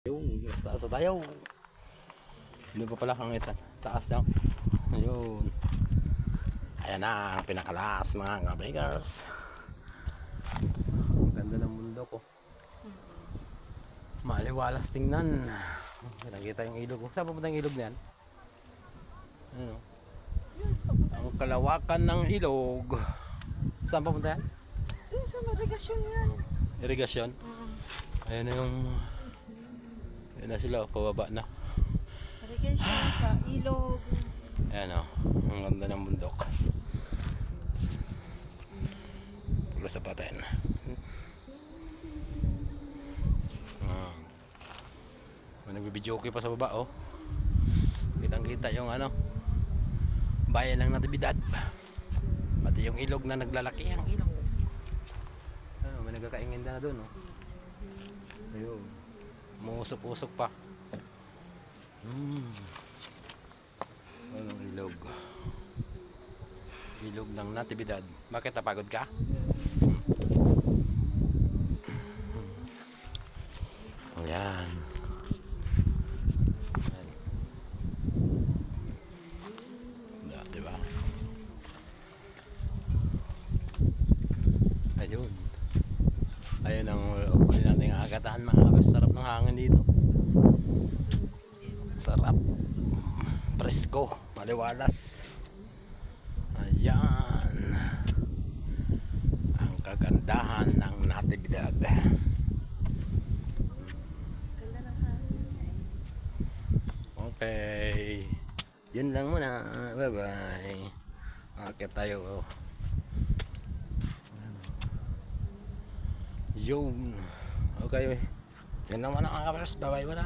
Yung mas taas na tayo. Hindi pa pala kang taas lang. Ayun. Ayan na ang pinakalas mga kabikers. Ganda ng mundo ko. Maliwalas tingnan. Nakikita yung ilog. Saan papunta yung ilog na yan? Ano? Ang kalawakan ng ilog. Saan papunta yan? Sa irigasyon yan. Irigasyon? Ayan na yung... Ayan na sila, pababa na. Irigasyon sa ilog. Ayan o, ang ganda ng bundok. Pula sa paten. May nagbibidyoke pa sa baba oh. Kitang kita yung ano, bayan ng Natividad. Pati yung ilog na naglalaki ang ilog. Ano, may nagkakaingin na doon oh. Ayun. Muusok-usok pa. Anong ilog? Ilog ng Natividad. Bakit napagod ka? Ayan. Diba? Ayun. Ayun ang huli natin ang agatahan mga kabis. Sarap ng hangin dito. Sarap. Presko. Maliwalas. Ayan. Ang kagandahan ng Natividad. Okay. Yun lang muna. Bye bye. Akit tayo. Yun. Okay. Yan lang muna mga kapatid. Bye bye muna.